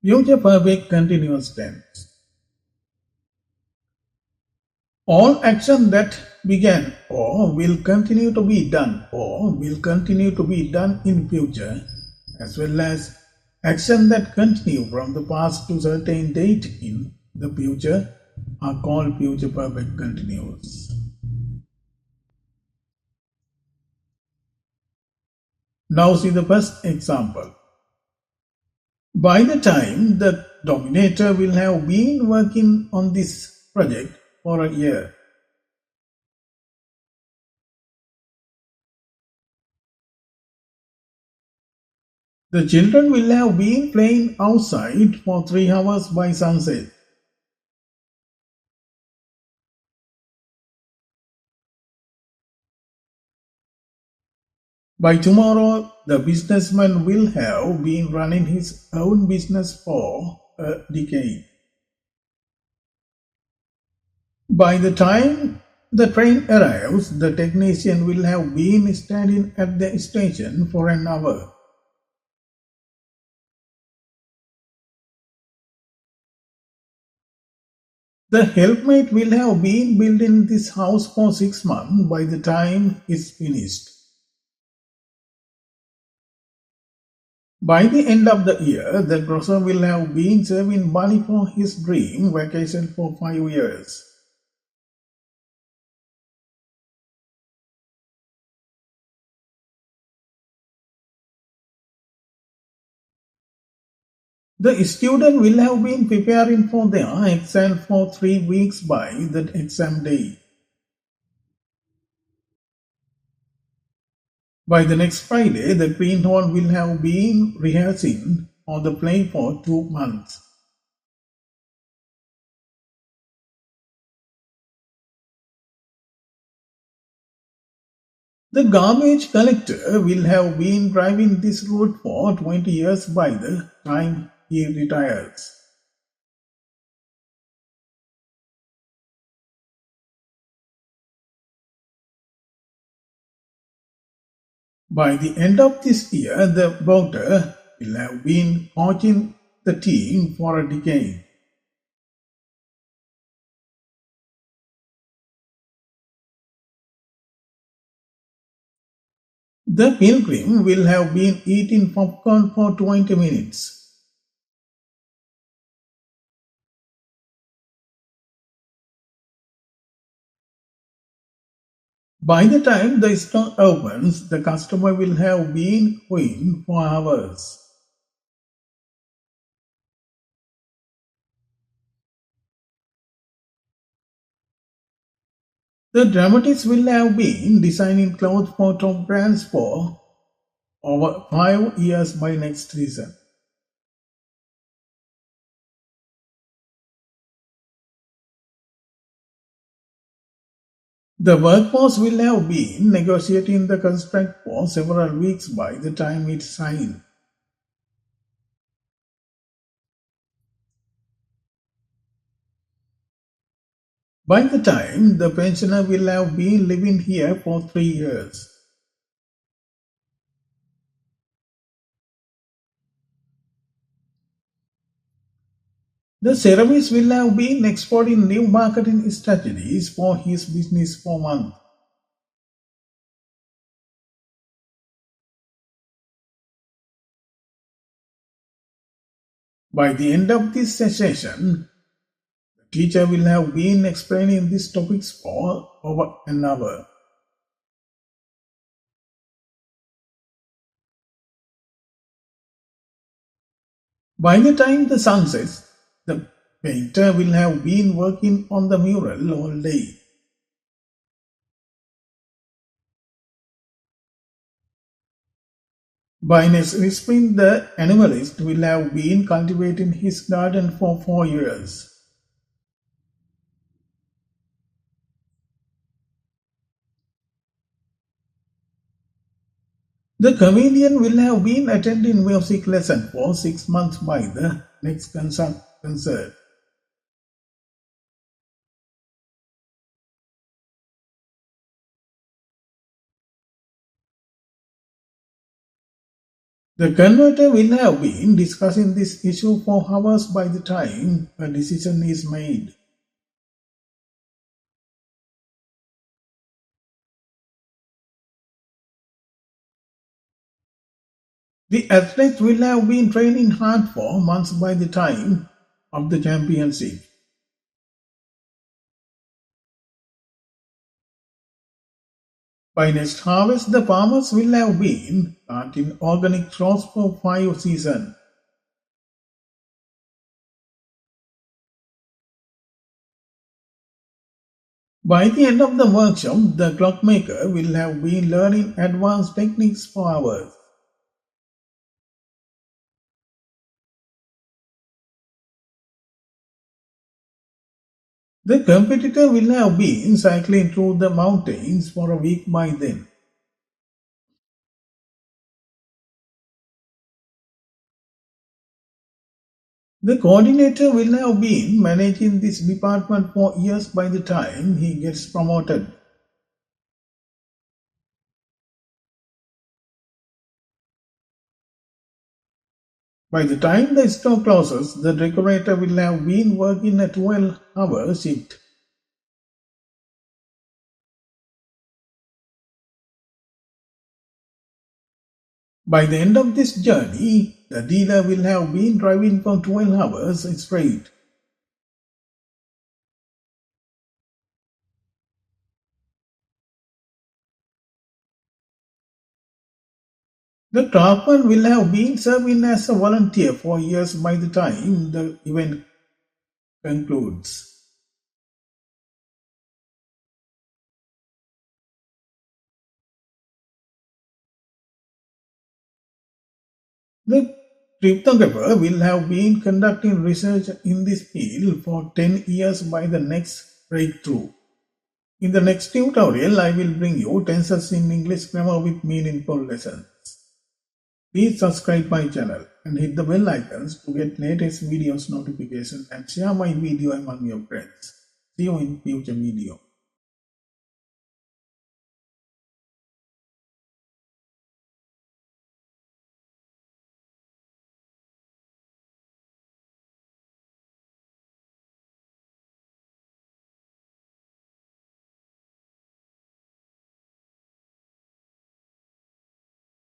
Future perfect continuous tense. All action that began or will continue to be done or will continue to be done in future, as well as action that continue from the past to certain date in the future, are called future perfect continuous. Now see the first example. By the time the Dominator will have been working on this project for a year, the children will have been playing outside for 3 hours by sunset. By tomorrow, the businessman will have been running his own business for a decade. By the time the train arrives, the technician will have been standing at the station for an hour. The helpmate will have been building this house for 6 months by the time it's finished. By the end of the year, the grocer will have been saving money for his dream vacation for 5 years. The student will have been preparing for their exam for 3 weeks by the exam day. By the next Friday, the greenhorn will have been rehearsing on the play for 2 months. The garbage collector will have been driving this route for 20 years by the time he retires. By the end of this year, the boater will have been coaching the team for a decade. The pilgrim will have been eating popcorn for 20 minutes. By the time the store opens, the customer will have been queuing for hours. The dramatist will have been designing clothes for top brands for over 5 years by next season. The workforce will have been negotiating the contract for several weeks by the time it's signed. By the time the pensioner will have been living here for 3 years. The ceramist will have been exploring new marketing strategies for his business for months. By the end of this session, the teacher will have been explaining these topics for over an hour. By the time the sun sets, the painter will have been working on the mural all day. By next spring, the animalist will have been cultivating his garden for 4 years. The comedian will have been attending music lesson for 6 months by the next concert. The converter will have been discussing this issue for hours by the time a decision is made. The athletes will have been training hard for months by the time of the championship. By next harvest, the farmers will have been planting organic crops for 5 seasons. By the end of the workshop, the clockmaker will have been learning advanced techniques for hours. The competitor will have been cycling through the mountains for a week by then. The coordinator will have been managing this department for years by the time he gets promoted. By the time the store closes, the decorator will have been working a 12-hour shift. By the end of this journey, the dealer will have been driving for 12 hours straight. The craftsman will have been serving as a volunteer for years by the time the event concludes. The cryptographer will have been conducting research in this field for 10 years by the next breakthrough. In the next tutorial, I will bring you tenses in English grammar with meaningful lessons. Please subscribe my channel and hit the bell icons to get latest videos notification and share my video among your friends. See you in future video.